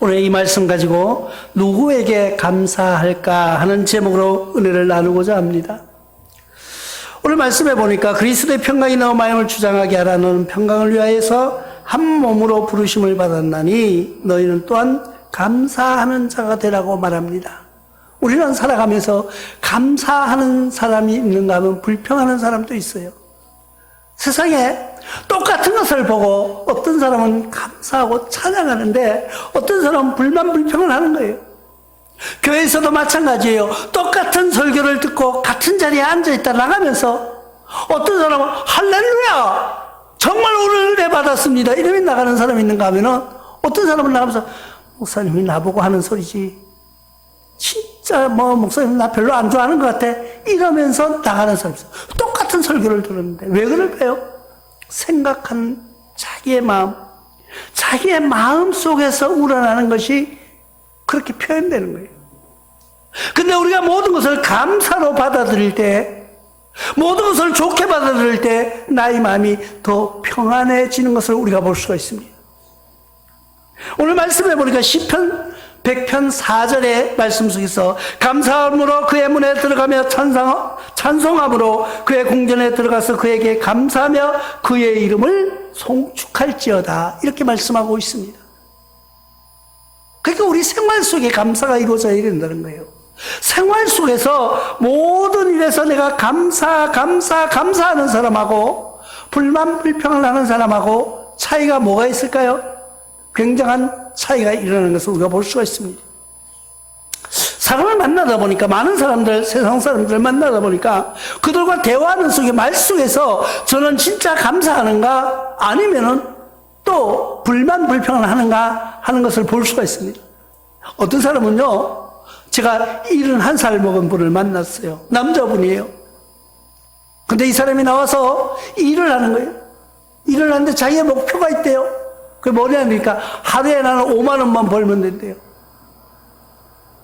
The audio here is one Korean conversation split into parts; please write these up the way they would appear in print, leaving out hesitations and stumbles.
오늘 이 말씀 가지고 누구에게 감사할까 하는 제목으로 은혜를 나누고자 합니다. 오늘 말씀해 보니까 그리스도의 평강이 너 마음을 주장하게 하라. 너는 평강을 위하여서 한 몸으로 부르심을 받았나니 너희는 또한 감사하는 자가 되라고 말합니다. 우리는 살아가면서 감사하는 사람이 있는가 하면 불평하는 사람도 있어요. 세상에 똑같은 것을 보고 어떤 사람은 감사하고 찬양하는데 어떤 사람은 불만 불평을 하는 거예요. 교회에서도 마찬가지예요. 똑같은 설교를 듣고 같은 자리에 앉아있다 나가면서 어떤 사람은 할렐루야 정말 오늘 은혜 받았습니다 이러면 나가는 사람이 있는가 하면은 어떤 사람은 나가면서 목사님이 나보고 하는 소리지 진짜 목사님 나 별로 안 좋아하는 것 같아 이러면서 나가는 사람이 있어요. 똑같은 설교를 들었는데 왜 그럴까요? 생각하는 자기의 마음 속에서 우러나는 것이 그렇게 표현되는 거예요. 근데 우리가 모든 것을 감사로 받아들일 때, 모든 것을 좋게 받아들일 때 나의 마음이 더 평안해지는 것을 우리가 볼 수가 있습니다. 오늘 말씀해 보니까 시편 100편 4절의 말씀 속에서 감사함으로 그의 문에 들어가며 찬송함으로 그의 궁전에 들어가서 그에게 감사하며 그의 이름을 송축할지어다 이렇게 말씀하고 있습니다. 그러니까 우리 생활 속에 감사가 이루어져야 된다는 거예요. 생활 속에서 모든 일에서 내가 감사하는 사람하고 불만 불평을 하는 사람하고 차이가 뭐가 있을까요? 굉장한 차이가 일어나는 것을 우리가 볼 수가 있습니다. 사람을 만나다 보니까 많은 사람들, 세상 사람들을 만나다 보니까 그들과 대화하는 속에 말 속에서 저는 진짜 감사하는가 아니면은 또 불만 불평을 하는가 하는 것을 볼 수가 있습니다. 어떤 사람은요, 제가 71살 먹은 분을 만났어요. 남자분이에요. 근데 이 사람이 나와서 일을 하는 거예요. 일을 하는데 자기의 목표가 있대요. 그게 뭐냐니까 하루에 나는 5만 원만 벌면 된대요.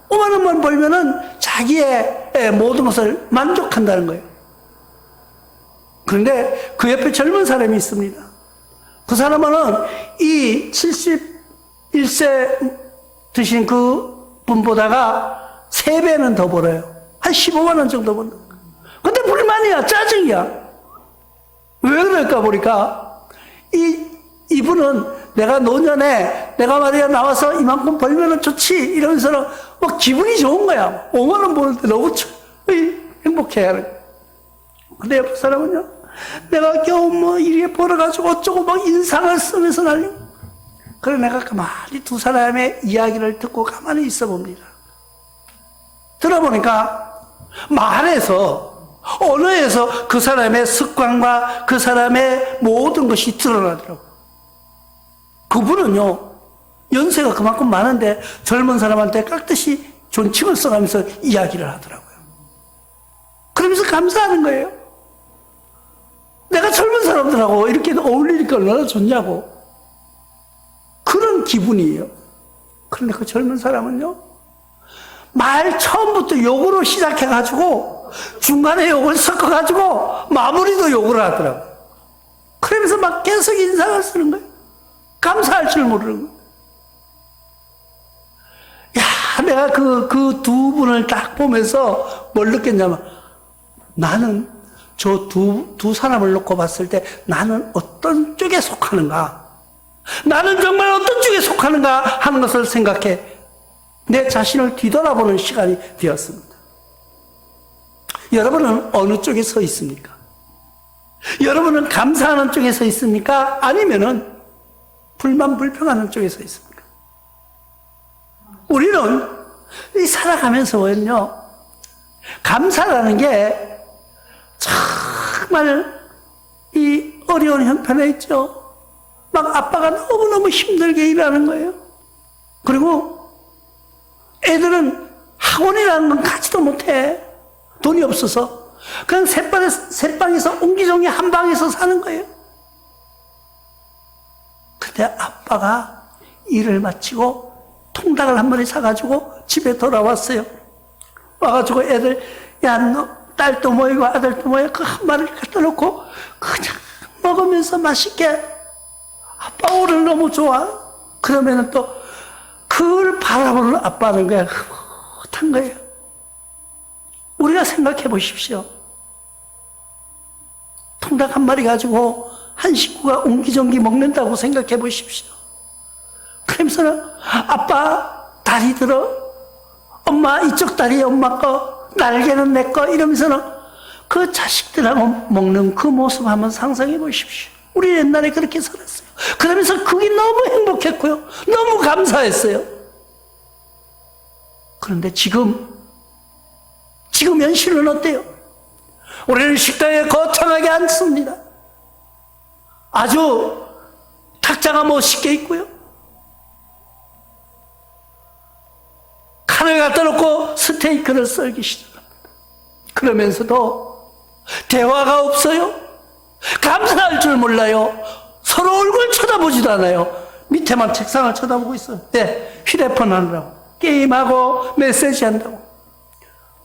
5만 원만 벌면은 자기의 모든 것을 만족한다는 거예요. 그런데 그 옆에 젊은 사람이 있습니다. 그 사람은 이 71세 드신 그 분보다가 3배는 더 벌어요. 한 15만 원 정도 번다. 근데 불만이야, 짜증이야. 왜 그럴까 보니까 이분은 내가 노년에 내가 말이야 나와서 이만큼 벌면 좋지 이러면서는 막 기분이 좋은 거야. 5만 원 버는데 너무 행복해 하는 거야. 근데 옆 사람은요, 내가 겨우 이렇게 벌어가지고 어쩌고 막 인상을 쓰면서 난리. 그래 내가 가만히 두 사람의 이야기를 듣고 가만히 있어 봅니다. 들어보니까 말에서 언어에서 그 사람의 습관과 그 사람의 모든 것이 드러나더라고요. 그분은요, 연세가 그만큼 많은데 젊은 사람한테 깍듯이 존칭을 써가면서 이야기를 하더라고요. 그러면서 감사하는 거예요. 내가 젊은 사람들하고 이렇게 어울리니까 얼마나 좋냐고. 그런 기분이에요. 그런데 그 젊은 사람은요, 말 처음부터 욕으로 시작해가지고 중간에 욕을 섞어가지고 마무리도 욕을 하더라고요. 그러면서 막 계속 인상을 쓰는 거예요. 감사할 줄 모르는 거예요. 야, 내가 그 두 분을 딱 보면서 뭘 느꼈냐면, 나는 저 두 사람을 놓고 봤을 때 나는 어떤 쪽에 속하는가? 나는 정말 어떤 쪽에 속하는가 하는 것을 생각해 내 자신을 뒤돌아보는 시간이 되었습니다. 여러분은 어느 쪽에 서 있습니까? 여러분은 감사하는 쪽에 서 있습니까? 아니면은 불만 불평하는 쪽에 서 있습니까? 우리는 이 살아가면서는요, 감사라는 게 정말 이 어려운 형편에 있죠. 막 아빠가 너무너무 힘들게 일하는 거예요. 그리고 애들은 학원이라는 건 가지도 못해. 돈이 없어서. 그냥 새방에서 옹기종기 한 방에서 사는 거예요. 그때 아빠가 일을 마치고 통닭을 한 마리 사가지고 집에 돌아왔어요. 와가지고 애들, 야, 너 딸도 모이고 아들도 모이고 그 한 마리를 갖다 놓고 그냥 먹으면서 맛있게, 아빠 오늘 너무 좋아. 그러면은 또 그 그걸 바라보는 아빠는 그냥 흐뭇한 거예요. 우리가 생각해 보십시오. 통닭 한 마리 가지고 한 식구가 옹기종기 먹는다고 생각해 보십시오. 그러면서는 아빠 다리 들어, 엄마 이쪽 다리 엄마 거, 날개는 내 거, 이러면서는 그 자식들하고 먹는 그 모습 한번 상상해 보십시오. 우리 옛날에 그렇게 살았어요. 그러면서 그게 너무 행복했고요. 너무 감사했어요. 그런데 지금 현실은 어때요? 우리는 식당에 거창하게 앉습니다. 아주 탁자가 멋있게 있고요. 칼을 갖다 놓고 스테이크를 썰기 시작합니다. 그러면서도 대화가 없어요. 감사할 줄 몰라요. 서로 얼굴 쳐다보지도 않아요. 밑에만 책상을 쳐다보고 있어요. 네, 휴대폰 하느라고, 게임하고 메시지 한다고.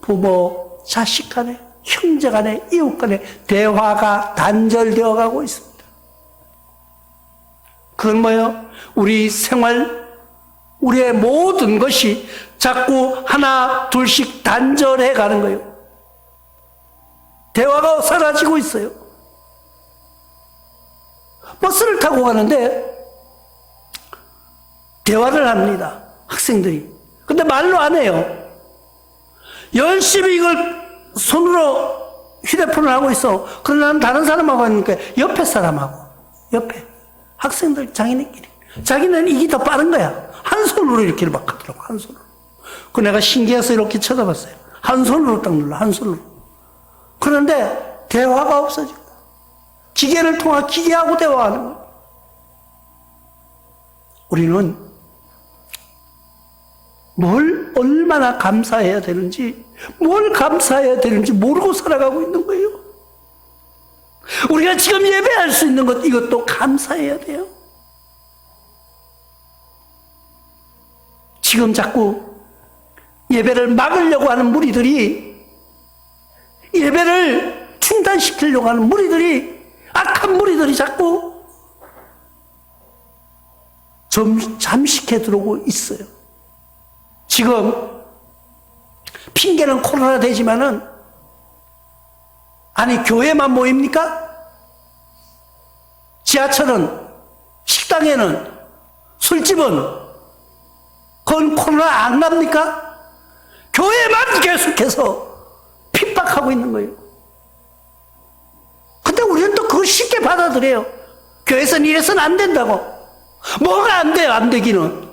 부모, 자식 간에, 형제 간에, 이웃 간에 대화가 단절되어 가고 있습니다. 그건 뭐예요? 우리 생활, 우리의 모든 것이 자꾸 하나 둘씩 단절해 가는 거예요. 대화가 사라지고 있어요. 버스를 타고 가는데 대화를 합니다. 학생들이. 근데 말로 안 해요. 열심히 이걸 손으로 휴대폰을 하고 있어. 그러나 나는 다른 사람하고 하니까 옆에 사람하고, 옆에 학생들 자기네끼리. 자기는 이게 더 빠른 거야. 한 손으로 이렇게 막 하더라고. 한 손으로. 그 내가 신기해서 이렇게 쳐다봤어요. 한 손으로 딱 눌러. 한 손으로. 그런데 대화가 없어지고 기계를 통해 기계하고 대화하는 거예요. 우리는 뭘 얼마나 감사해야 되는지, 뭘 감사해야 되는지 모르고 살아가고 있는 거예요. 우리가 지금 예배할 수 있는 것, 이것도 감사해야 돼요. 지금 자꾸 예배를 막으려고 하는 무리들이, 예배를 중단시키려고 하는 무리들이, 악한 무리들이 자꾸 잠식해 들어오고 있어요. 지금 핑계는 코로나 되지만은, 아니 교회만 모입니까? 지하철은, 식당에는, 술집은 그건 코로나 안 납니까? 교회만 계속해서 핍박하고 있는 거예요. 근데 우리는 또 그걸 쉽게 받아들여요. 교회에서는 이래서는 안 된다고. 뭐가 안 돼요? 안 되기는.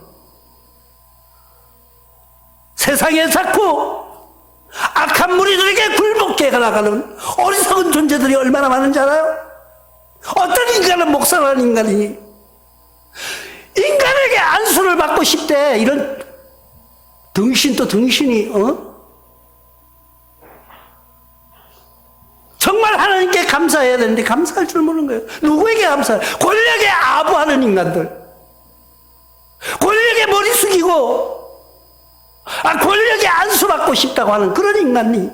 세상에 자꾸 악한 무리들에게 굴복해 나가는 어리석은 존재들이 얼마나 많은지 알아요? 어떤 인간은 목사라는 인간이니 인간에게 안수를 받고 싶대. 이런 등신도 등신이, 정말 하나님께 감사해야 되는데 감사할 줄 모르는 거예요. 누구에게 감사해? 권력에 아부하는 인간들, 권력에 머리 숙이고 권력에 안수받고 싶다고 하는 그런 인간이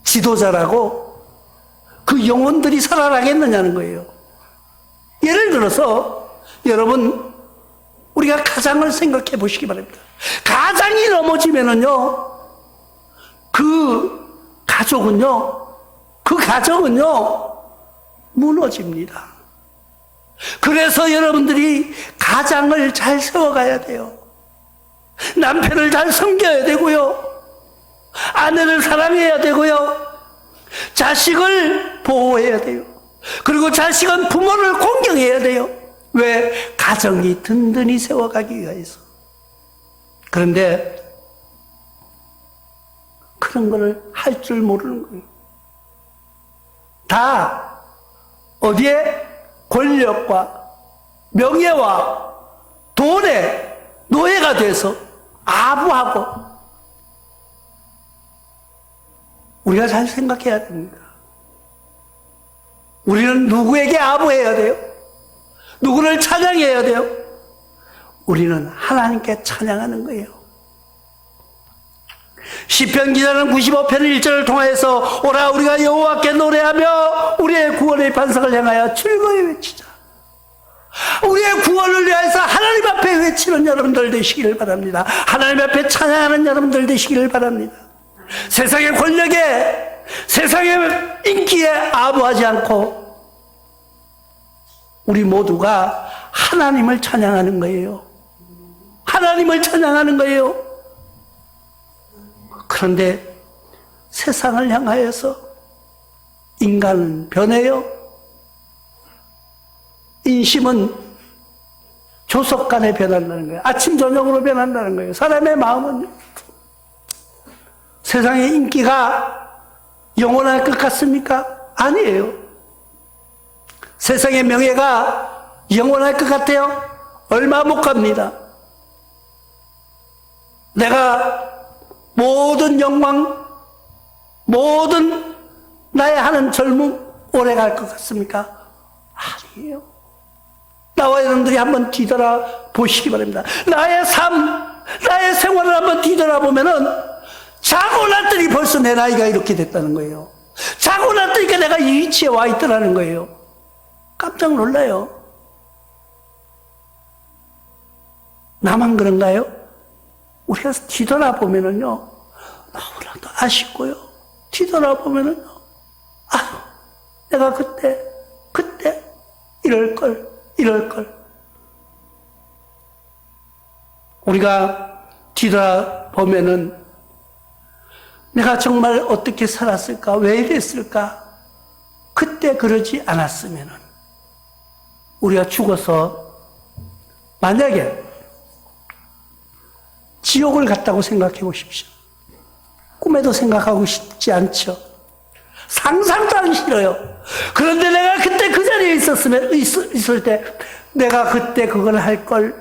지도자라고 그 영혼들이 살아나겠느냐는 거예요. 예를 들어서 여러분, 우리가 가장을 생각해 보시기 바랍니다. 가장이 넘어지면은요, 그 가정은요 무너집니다. 그래서 여러분들이 가장을 잘 세워가야 돼요. 남편을 잘 섬겨야 되고요, 아내를 사랑해야 되고요, 자식을 보호해야 돼요. 그리고 자식은 부모를 공경해야 돼요. 왜? 가정이 든든히 세워가기 위해서. 그런데 그런 걸 할 줄 모르는 거예요. 다 어디에? 권력과 명예와 돈의 노예가 돼서 아부하고. 우리가 잘 생각해야 됩니다. 우리는 누구에게 아부해야 돼요? 누구를 찬양해야 돼요? 우리는 하나님께 찬양하는 거예요. 시편 기자는 95편 1절을 통하여서 오라 우리가 여호와께 노래하며 우리의 구원의 반석을 향하여 즐거이 외치자. 우리의 구원을 위해서 하나님 외치는 여러분들 되시기를 바랍니다. 하나님 앞에 찬양하는 여러분들 되시기를 바랍니다. 세상의 권력에, 세상의 인기에 아부하지 않고 우리 모두가 하나님을 찬양하는 거예요. 하나님을 찬양하는 거예요. 그런데 세상을 향하여서 인간은 변해요. 인심은 조속간에 변한다는 거예요. 아침 저녁으로 변한다는 거예요. 사람의 마음은요. 세상의 인기가 영원할 것 같습니까? 아니에요. 세상의 명예가 영원할 것 같아요? 얼마 못 갑니다. 내가 모든 영광, 모든 나의 하는 젊음 오래 갈 것 같습니까? 아니에요. 나와 여러분들이 한번 뒤돌아 보시기 바랍니다. 나의 삶, 나의 생활을 한번 뒤돌아보면은 자고 났더니 벌써 내 나이가 이렇게 됐다는 거예요. 자고 났더니 내가 이 위치에 와 있더라는 거예요. 깜짝 놀라요. 나만 그런가요? 우리가 뒤돌아보면은요, 너무나도 아쉽고요. 뒤돌아보면은요, 내가 그때 이럴걸. 우리가 뒤돌아보면은 내가 정말 어떻게 살았을까? 왜 이랬을까? 그때 그러지 않았으면은 우리가 죽어서 만약에 지옥을 갔다고 생각해 보십시오. 꿈에도 생각하고 싶지 않죠. 상상도 하기 싫어요. 그런데 내가 그때 그 자리에 있을 때 내가 그때 그걸 할걸,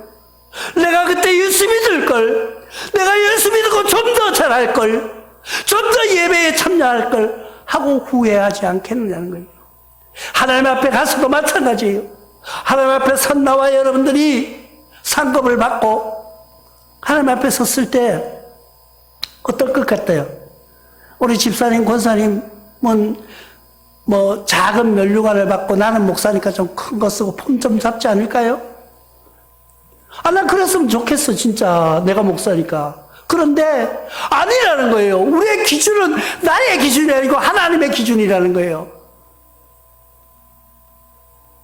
내가 그때 예수 믿을걸, 내가 예수 믿고 좀 더 잘할걸, 좀 더 예배에 참여할걸 하고 후회하지 않겠느냐는 거예요. 하나님 앞에 가서도 마찬가지예요. 하나님 앞에 선 나와 여러분들이 상급을 받고 하나님 앞에 섰을 때 어떨 것 같아요? 우리 집사님, 권사님은 뭐 작은 면류관을 받고 나는 목사니까 좀 큰 거 쓰고 폼 좀 잡지 않을까요? 난 그랬으면 좋겠어, 진짜. 내가 목사니까. 그런데 아니라는 거예요. 우리의 기준은 나의 기준이 아니고 하나님의 기준이라는 거예요.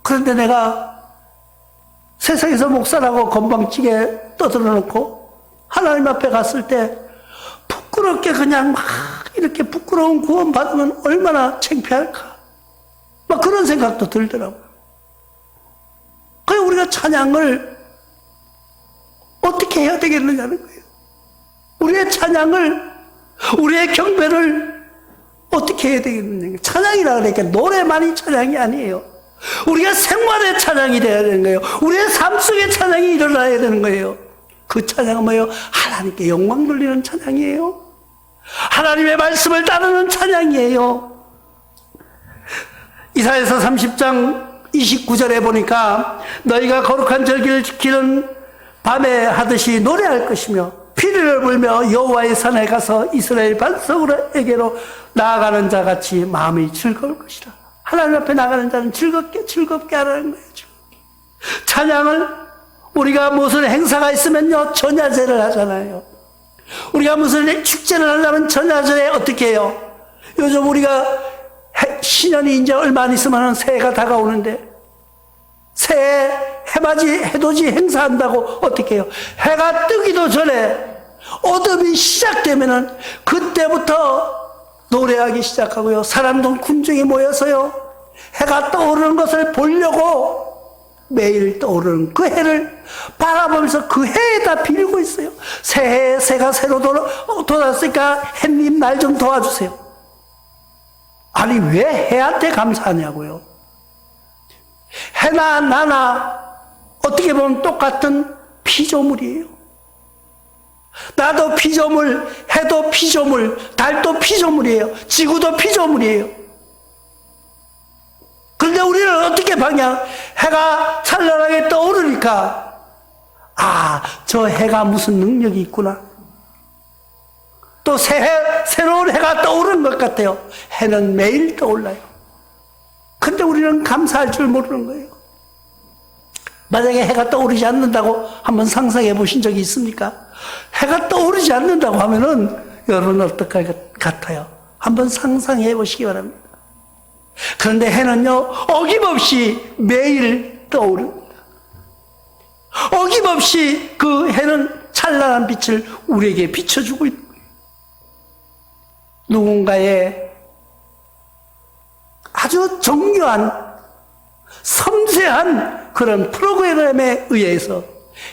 그런데 내가 세상에서 목사라고 건방지게 떠들어 놓고 하나님 앞에 갔을 때 부끄럽게 그냥 막 이렇게 부끄러운 구원 받으면 얼마나 창피할까. 막 그런 생각도 들더라고요. 그래서 우리가 찬양을 어떻게 해야 되겠느냐는 거예요. 우리의 찬양을, 우리의 경배를 어떻게 해야 되겠느냐. 찬양이라 그러니까 노래만이 찬양이 아니에요. 우리가 생활의 찬양이 되어야 되는 거예요. 우리의 삶 속에 찬양이 일어나야 되는 거예요. 그 찬양은 뭐예요? 하나님께 영광 돌리는 찬양이에요. 하나님의 말씀을 따르는 찬양이에요. 이사야서 30장 29절에 보니까 너희가 거룩한 절기를 지키는 밤에 하듯이 노래할 것이며 피리를 불며 여호와의 산에 가서 이스라엘 반석으로에게로 나아가는 자같이 마음이 즐거울 것이라. 하나님 앞에 나가는 자는 즐겁게 하라는 거예요. 찬양을 우리가 무슨 행사가 있으면요 전야제를 하잖아요. 우리가 무슨 축제를 하려면 전야제에 어떻게 해요? 요즘 우리가 신년이 이제 얼마 안 있으면 새해가 다가오는데 새해 해맞이 해돋이 행사한다고 어떻게 해요? 해가 뜨기도 전에 어둠이 시작되면은 그때부터 노래하기 시작하고요. 사람들 군중이 모여서요 해가 떠오르는 것을 보려고 매일 떠오르는 그 해를 바라보면서 그 해에다 빌고 있어요. 새해 새가 새로 돌아왔으니까 해님 날 좀 도와주세요. 아니 왜 해한테 감사하냐고요. 해나 나나 어떻게 보면 똑같은 피조물이에요. 나도 피조물, 해도 피조물, 달도 피조물이에요. 지구도 피조물이에요. 그런데 우리는 어떻게 봤냐? 해가 찬란하게 떠오르니까 저 해가 무슨 능력이 있구나. 또 새로운 해가 떠오르는 것 같아요. 해는 매일 떠올라요. 근데 우리는 감사할 줄 모르는 거예요. 만약에 해가 떠오르지 않는다고 한번 상상해 보신 적이 있습니까? 해가 떠오르지 않는다고 하면은 여러분 어떨 것 같아요? 한번 상상해 보시기 바랍니다. 그런데 해는요, 어김없이 매일 떠오릅니다. 어김없이 그 해는 찬란한 빛을 우리에게 비춰주고 있는 거예요. 누군가의 아주 정교한 섬세한 그런 프로그램에 의해서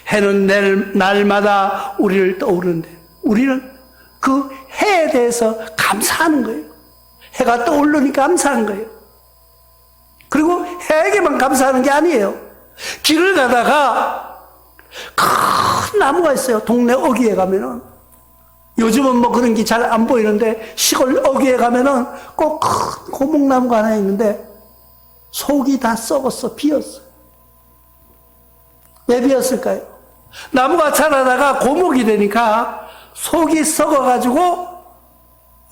해는 날마다 우리를 떠오르는데 우리는 그 해에 대해서 감사하는 거예요. 해가 떠오르니까 감사하는 거예요. 그리고 해에게만 감사하는 게 아니에요. 길을 가다가 큰 나무가 있어요. 동네 어귀에 가면은. 요즘은 뭐 그런 게 잘 안 보이는데 시골 어귀에 가면은 꼭 큰 고목나무가 하나 있는데 속이 다 썩었어. 비었어. 왜 비었을까요? 나무가 자라다가 고목이 되니까 속이 썩어가지고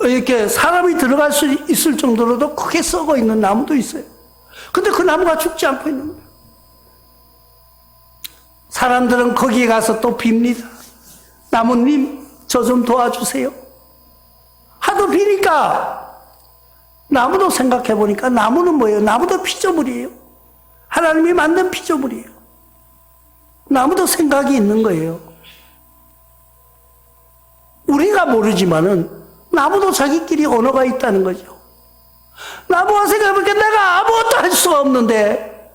이렇게 사람이 들어갈 수 있을 정도로도 크게 썩어 있는 나무도 있어요. 근데 그 나무가 죽지 않고 있는 거예요. 사람들은 거기에 가서 또 빕니다. 나무님, 저 좀 도와주세요. 하도 비니까 나무도 생각해 보니까 나무는 뭐예요? 나무도 피조물이에요. 하나님이 만든 피조물이에요. 나무도 생각이 있는 거예요. 우리가 모르지만은 나무도 자기끼리 언어가 있다는 거죠. 나무가 생각해보니까 내가 아무것도 할 수가 없는데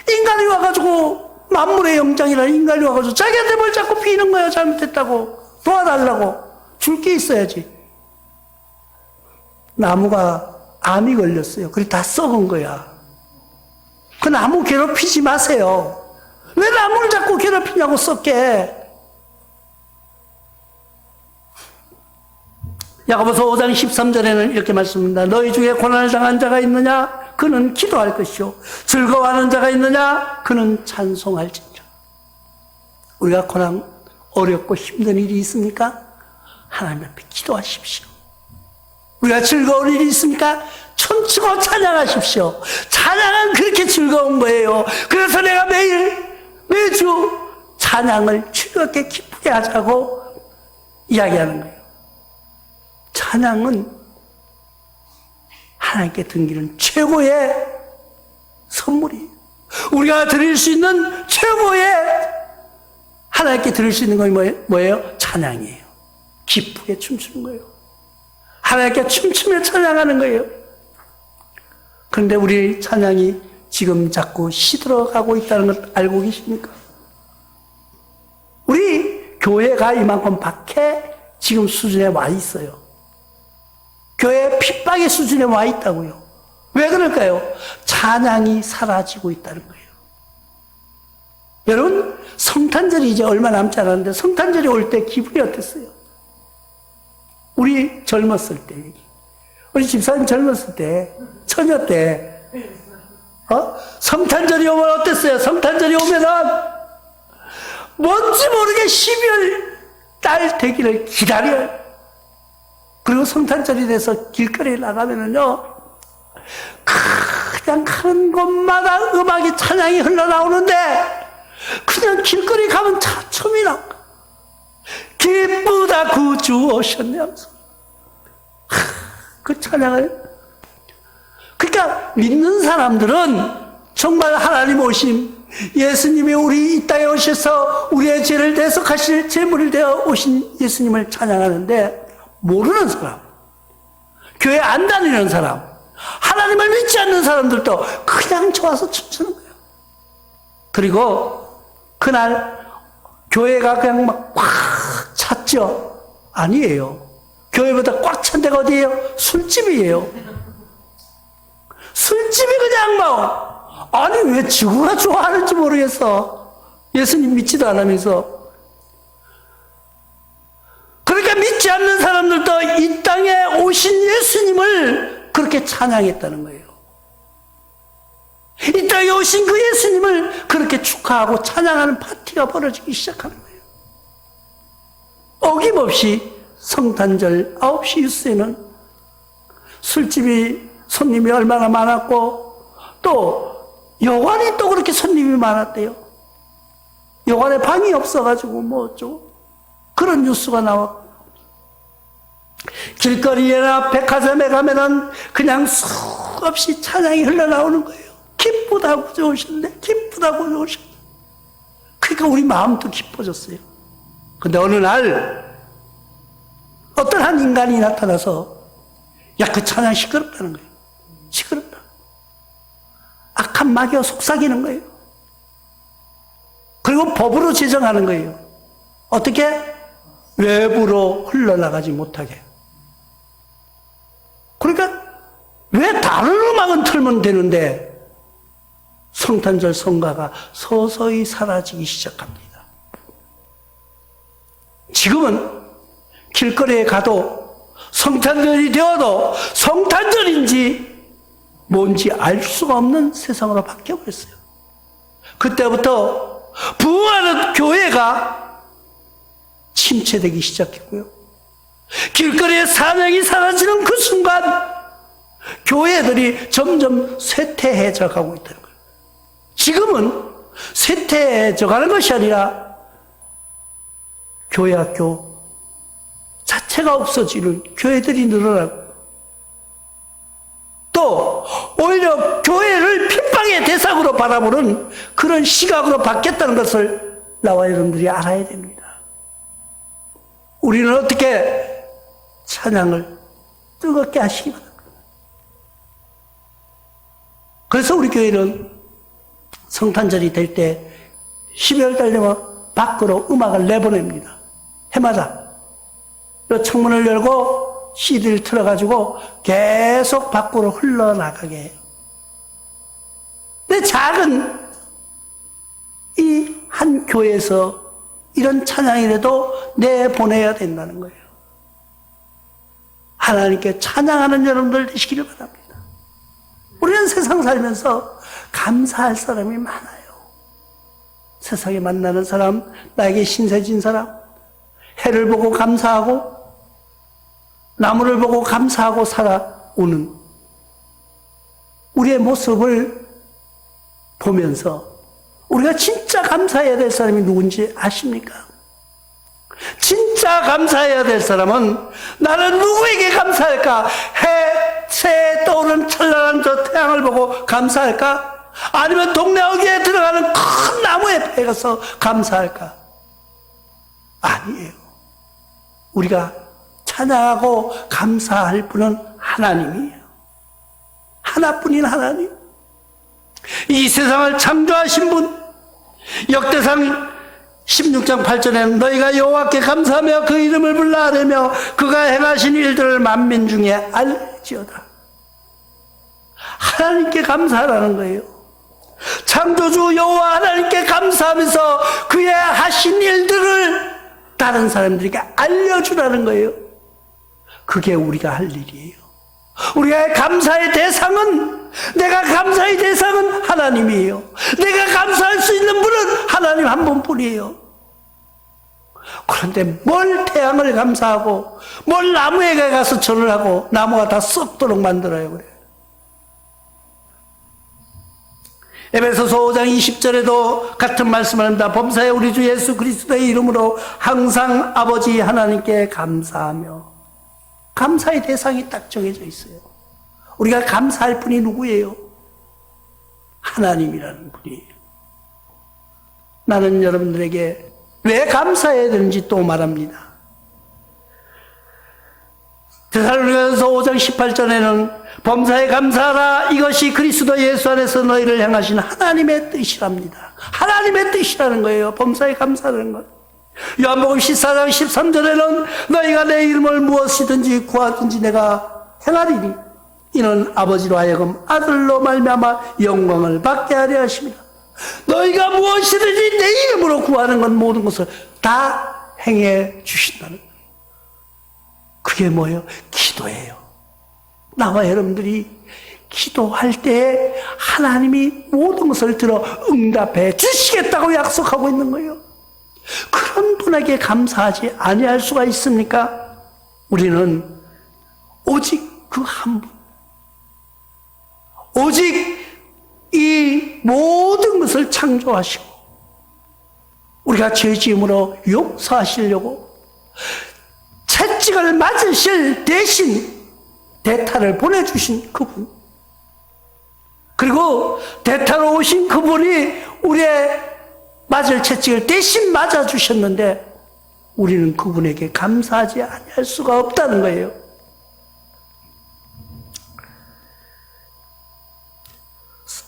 인간이 와가지고 만물의 영장이라는 인간이 와가지고 자기한테 뭘 자꾸 피는 거야. 잘못했다고 도와달라고. 줄 게 있어야지. 나무가 암이 걸렸어요. 그래 다 썩은 거야. 그 나무 괴롭히지 마세요. 왜 나무를 자꾸 괴롭히냐고 썩게. 야고보서 5장 13절에는 이렇게 말씀합니다. 너희 중에 고난을 당한 자가 있느냐? 그는 기도할 것이요. 즐거워하는 자가 있느냐? 그는 찬송할지니라. 우리가 고난, 어렵고 힘든 일이 있습니까? 하나님 앞에 기도하십시오. 우리가 즐거운 일이 있습니까? 춤추고 찬양하십시오. 찬양은 그렇게 즐거운 거예요. 그래서 내가 매주 찬양을 즐겁게 기쁘게 하자고 이야기하는 거예요. 찬양은 하나님께 드리는 최고의 선물이에요. 우리가 드릴 수 있는 최고의 하나님께 드릴 수 있는 건 뭐예요? 찬양이에요. 기쁘게 춤추는 거예요. 하나님께 춤추며 찬양하는 거예요. 그런데 우리 찬양이 지금 자꾸 시들어가고 있다는 걸 알고 계십니까? 우리 교회가 이만큼 밖에 지금 수준에 와 있어요. 교회 핍박의 수준에 와 있다고요. 왜 그럴까요? 찬양이 사라지고 있다는 거예요. 여러분, 성탄절이 이제 얼마 남지 않았는데 성탄절이 올 때 기분이 어땠어요? 우리 젊었을 때, 우리 집사님 젊었을 때, 처녀 때, 성탄절이 오면 어땠어요? 성탄절이 오면은 뭔지 모르게 12월 달 되기를 기다려요. 그리고 성탄절이 돼서 길거리에 나가면은요, 그냥 가는 곳마다 음악이 찬양이 흘러나오는데, 그냥 길거리 가면 춤이 나와. 기쁘다 구주 오셨네 하면서. 그 찬양을. 그러니까 믿는 사람들은 정말 하나님 오심, 예수님이 우리 이 땅에 오셔서 우리의 죄를 대속하실 제물이 되어 오신 예수님을 찬양하는데, 모르는 사람, 교회 안 다니는 사람, 하나님을 믿지 않는 사람들도 그냥 좋아서 춤추는 거예요. 그리고 그날 교회가 그냥 막 꽉 찼죠? 아니에요. 교회보다 꽉 찬 데가 어디예요? 술집이에요. 술집이 그냥 막, 아니 왜 지구가 좋아하는지 모르겠어. 예수님 믿지도 않으면서. 그러니까 믿지 않는 사람들도 이 땅에 오신 예수님을 그렇게 찬양했다는 거예요. 이 땅에 오신 그 예수님을 그렇게 축하하고 찬양하는 파티가 벌어지기 시작하는 거예요. 어김없이 성탄절 9시 뉴스에는 술집이 손님이 얼마나 많았고 또 여관이 또 그렇게 손님이 많았대요. 여관에 방이 없어가지고 뭐 어쩌고 그런 뉴스가 나왔고, 길거리에나 백화점에 가면은 그냥 수없이 찬양이 흘러나오는 거예요. 기쁘다고 좋으신데, 기쁘다고 좋으신데. 그러니까 우리 마음도 기뻐졌어요. 근데 어느 날 어떤 한 인간이 나타나서, 야, 그 찬양 시끄럽다는 거예요. 시끄럽다. 악한 마귀가 속삭이는 거예요. 그리고 법으로 제정하는 거예요. 어떻게? 외부로 흘러나가지 못하게. 그러니까 왜 다른 음악은 틀면 되는데 성탄절 성가가 서서히 사라지기 시작합니다. 지금은 길거리에 가도 성탄절이 되어도 성탄절인지 뭔지 알 수가 없는 세상으로 바뀌어버렸어요. 그때부터 부흥하는 교회가 침체되기 시작했고요. 길거리에 사명이 사라지는 그 순간 교회들이 점점 쇠퇴해져 가고 있다는 거예요. 지금은 쇠퇴해져 가는 것이 아니라 교회 학교 자체가 없어지는 교회들이 늘어나고, 또 오히려 교회를 핍박의 대상으로 바라보는 그런 시각으로 바뀌었다는 것을 나와 여러분들이 알아야 됩니다. 우리는 어떻게 찬양을 뜨겁게 하시기 바랍니다. 그래서 우리 교회는 성탄절이 될 때 12월 달 되면 밖으로 음악을 내보냅니다. 해마다 창문을 열고 CD를 틀어가지고 계속 밖으로 흘러나가게 해요. 근데 작은 이 한 교회에서 이런 찬양이라도 내보내야 된다는 거예요. 하나님께 찬양하는 여러분들 되시기를 바랍니다. 우리는 세상 살면서 감사할 사람이 많아요. 세상에 만나는 사람, 나에게 신세진 사람, 해를 보고 감사하고 나무를 보고 감사하고 살아오는 우리의 모습을 보면서 우리가 진짜 감사해야 될 사람이 누군지 아십니까? 진짜 감사해야 될 사람은 나는 누구에게 감사할까? 새에 떠오르는 찬란한 저 태양을 보고 감사할까? 아니면 동네 어귀에 들어가는 큰 나무에 배 가서 감사할까? 아니에요. 우리가 찬양하고 감사할 분은 하나님이에요. 하나뿐인 하나님. 이 세상을 창조하신 분, 역대상 16장 8절에는 너희가 여호와께 감사하며 그 이름을 불러 아뢰며 그가 행하신 일들을 만민 중에 알지어다. 하나님께 감사하라는 거예요. 창조주 여호와 하나님께 감사하면서 그의 하신 일들을 다른 사람들에게 알려주라는 거예요. 그게 우리가 할 일이에요. 우리가 감사의 대상은, 내가 감사의 대상은 하나님이에요. 내가 감사할 수 있는 분은 하나님 한 분뿐이에요. 그런데 뭘 태양을 감사하고 뭘 나무에 가서 절을 하고 나무가 다 썩도록 만들어요. 그래. 에베소서 5장 20절에도 같은 말씀을 합니다. 범사에 우리 주 예수 그리스도의 이름으로 항상 아버지 하나님께 감사하며. 감사의 대상이 딱 정해져 있어요. 우리가 감사할 분이 누구예요? 하나님이라는 분이에요. 나는 여러분들에게 왜 감사해야 되는지 또 말합니다. 데살로니가서 5장 18절에는 범사에 감사하라, 이것이 그리스도 예수 안에서 너희를 향하신 하나님의 뜻이랍니다. 하나님의 뜻이라는 거예요. 범사에 감사하는 것. 요한복음 14장 13절에는 너희가 내 이름을 무엇이든지 구하든지 내가 행하리니 이는 아버지로 하여금 아들로 말미암아 영광을 받게 하려 하십니다. 너희가 무엇이든지 내 이름으로 구하는 건 모든 것을 다 행해 주신다는 거예요. 그게 뭐예요? 기도예요. 나와 여러분들이 기도할 때 하나님이 모든 것을 들어 응답해 주시겠다고 약속하고 있는 거예요. 그런 분에게 감사하지 아니할 수가 있습니까? 우리는 오직 그 한 분, 오직 이 모든 것을 창조하시고 우리가 죄지음으로 용서하시려고 채찍을 맞으실 대신 대타를 보내주신 그분, 그리고 대타로 오신 그분이 우리의 맞을 채찍을 대신 맞아주셨는데 우리는 그분에게 감사하지 아니할 수가 없다는 거예요.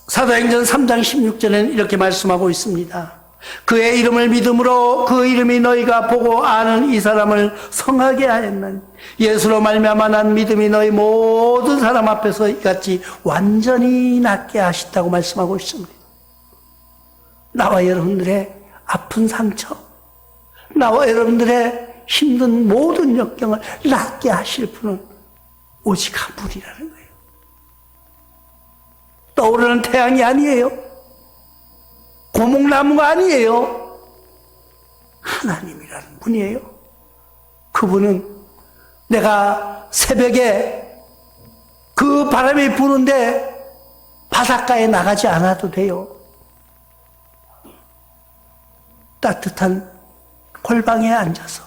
사도행전 3장 16절에는 이렇게 말씀하고 있습니다. 그의 이름을 믿음으로 그 이름이 너희가 보고 아는 이 사람을 성하게 하였나니 예수로 말미암아 난 믿음이 너희 모든 사람 앞에서 이같이 완전히 낫게 하신다고 말씀하고 있습니다. 나와 여러분들의 아픈 상처, 나와 여러분들의 힘든 모든 역경을 낫게 하실 분은 오직 한 분이라는 거예요. 떠오르는 태양이 아니에요. 고목나무가 아니에요. 하나님이라는 분이에요. 그분은 내가 새벽에 그 바람이 부는데 바닷가에 나가지 않아도 돼요. 따뜻한 골방에 앉아서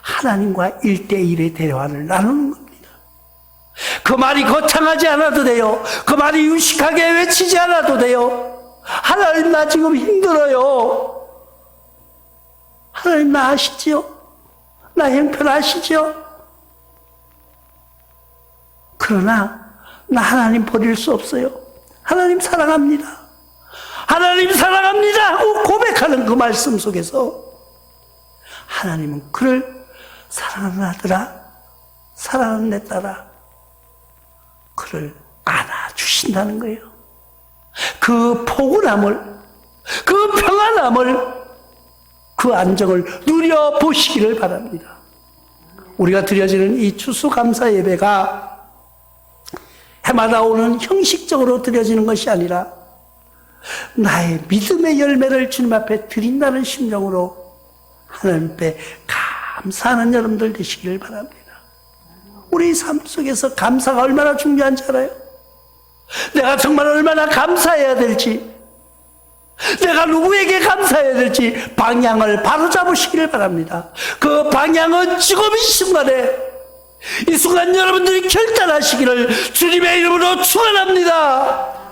하나님과 1대1의 대화를 나누는 겁니다. 그 말이 거창하지 않아도 돼요. 그 말이 유식하게 외치지 않아도 돼요. 하나님 나 지금 힘들어요. 하나님 나 아시지요? 나 형편하시죠? 그러나 나 하나님 버릴 수 없어요. 하나님 사랑합니다. 하나님 사랑합니다 고백하는 그 말씀 속에서 하나님은 그를 사랑하는 아들아, 사랑하는 내 딸아, 그를 안아주신다는 거예요. 그 포근함을, 그 평안함을, 그 안정을 누려보시기를 바랍니다. 우리가 드려지는 이 추수감사 예배가 해마다 오는 형식적으로 드려지는 것이 아니라 나의 믿음의 열매를 주님 앞에 드린다는 심정으로 하나님 앞에 감사하는 여러분들 되시기를 바랍니다. 우리 삶 속에서 감사가 얼마나 중요한지 알아요? 내가 정말 얼마나 감사해야 될지, 내가 누구에게 감사해야 될지 방향을 바로잡으시기를 바랍니다. 그 방향은 지금 이 순간에, 이 순간 여러분들이 결단하시기를 주님의 이름으로 축원합니다.